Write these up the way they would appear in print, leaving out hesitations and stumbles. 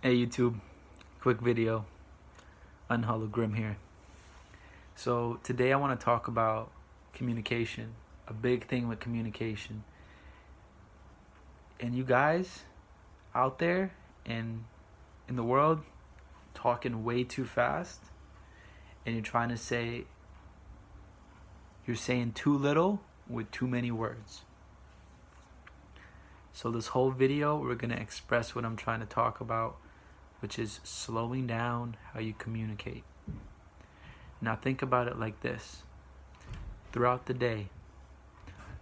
Hey YouTube, quick video, Unhologram here. So today I want to talk about communication, a big thing with communication. And you guys out there in the world talking way too fast, and you're saying too little with too many words. So this whole video we're going to express what I'm trying to talk about, which is slowing down how you communicate. Now think about it like this. Throughout the day,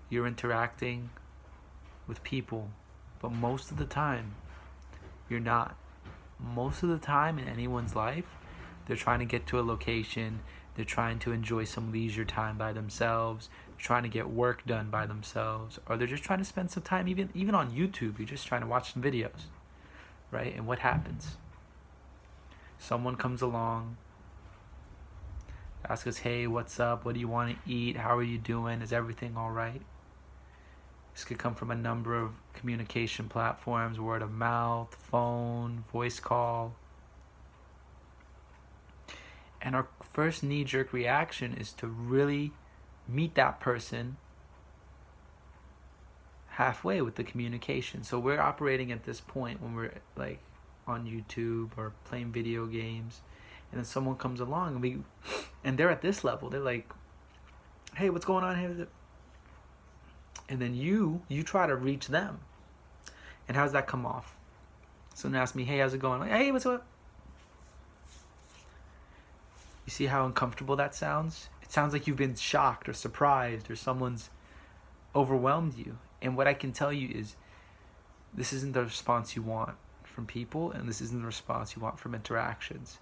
you're interacting with people, but most of the time, you're not. Most of the time in anyone's life, they're trying to get to a location, they're trying to enjoy some leisure time by themselves, they're trying to get work done by themselves, or they're just trying to spend some time, even on YouTube, you're just trying to watch some videos, right? And what happens? Someone comes along, asks us, hey, what's up? What do you want to eat? How are you doing? Is everything all right? This could come from a number of communication platforms, word of mouth, phone, voice call. And our first knee-jerk reaction is to really meet that person halfway with the communication. So we're operating at this point when we're like on YouTube or playing video games, and then someone comes along and they're at this level. They're like, hey, what's going on here? And then you try to reach them. And how's that come off? Someone asks me, hey, how's it going? I'm like, hey, what's up? You see how uncomfortable that sounds? It sounds like you've been shocked or surprised, or someone's overwhelmed you. And what I can tell you is this isn't the response you want from people, and this isn't the response you want from interactions.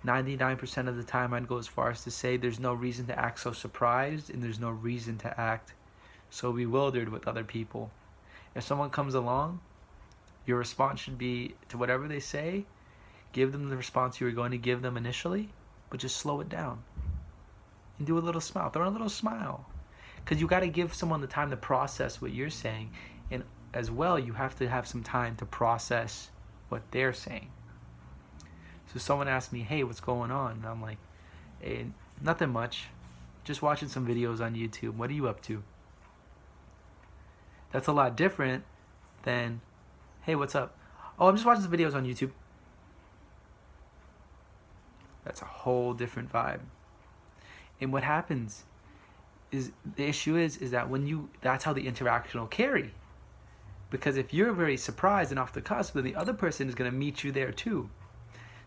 99% of the time, I'd go as far as to say there's no reason to act so surprised, and there's no reason to act so bewildered with other people. If someone comes along, your response should be to whatever they say, give them the response you were going to give them initially, but just slow it down and do a little smile. Throw in a little smile, because you got to give someone the time to process what you're saying, and as well, you have to have some time to process what they're saying. So someone asked me, hey, what's going on? And I'm like, hey, nothing much. Just watching some videos on YouTube. What are you up to? That's a lot different than, hey, what's up? Oh, I'm just watching some videos on YouTube. That's a whole different vibe. And what happens is, the issue is that that's how the interaction will carry. Because if you're very surprised and off the cusp, then the other person is going to meet you there too.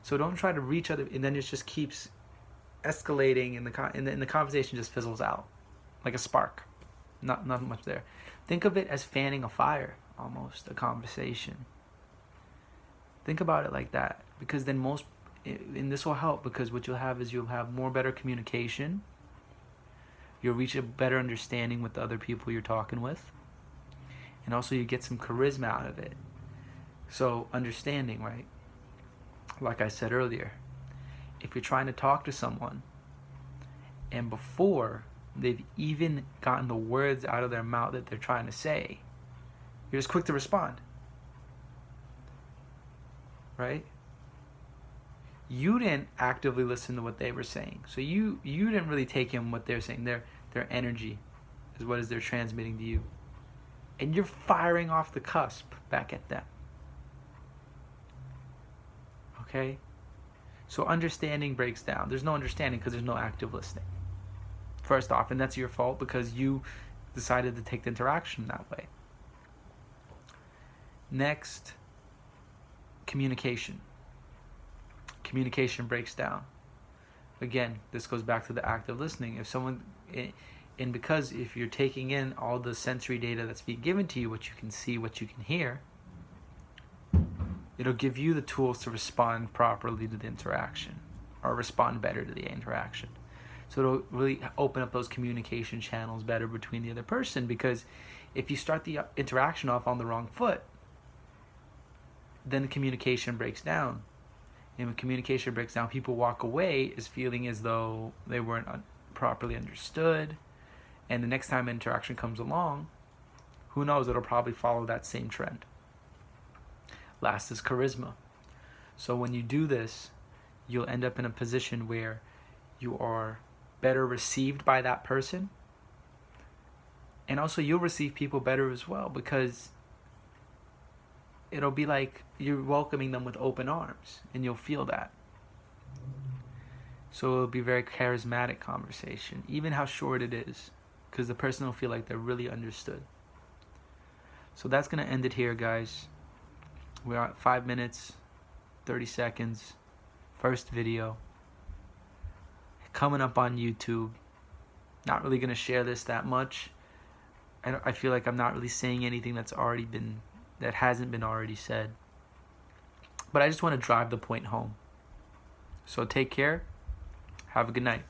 So don't try to reach other, and then it just keeps escalating, and the conversation just fizzles out like a spark. Not much there. Think of it as fanning a fire, almost, a conversation. Think about it like that, because then and this will help, because what you'll have is you'll have better communication. You'll reach a better understanding with the other people you're talking with. And also you get some charisma out of it. So understanding, right? Like I said earlier, if you're trying to talk to someone, and before they've even gotten the words out of their mouth that they're trying to say, you're just quick to respond. Right? You didn't actively listen to what they were saying. So you didn't really take in what they're saying. Their energy is what they're transmitting to you. And you're firing off the cusp back at them. Okay? So understanding breaks down. There's no understanding because there's no active listening. First off, and that's your fault because you decided to take the interaction that way. Next, communication. Communication breaks down. Again, this goes back to the active listening. Because if you're taking in all the sensory data that's being given to you, what you can see, what you can hear, it'll give you the tools to respond properly to the interaction, or respond better to the interaction. So it'll really open up those communication channels better between the other person, because if you start the interaction off on the wrong foot, then the communication breaks down. And when communication breaks down, people walk away as feeling as though they weren't properly understood. And the next time interaction comes along, who knows, it'll probably follow that same trend. Last is charisma. So when you do this, you'll end up in a position where you are better received by that person, and also you'll receive people better as well, because it'll be like you're welcoming them with open arms, and you'll feel that. So it'll be a very charismatic conversation, even how short it is, because the person will feel like they're really understood. So that's going to end it here, guys. We're at 5 minutes, 30 seconds. First video. Coming up on YouTube. Not really going to share this that much. I feel like I'm not really saying anything that hasn't been already said. But I just want to drive the point home. So take care. Have a good night.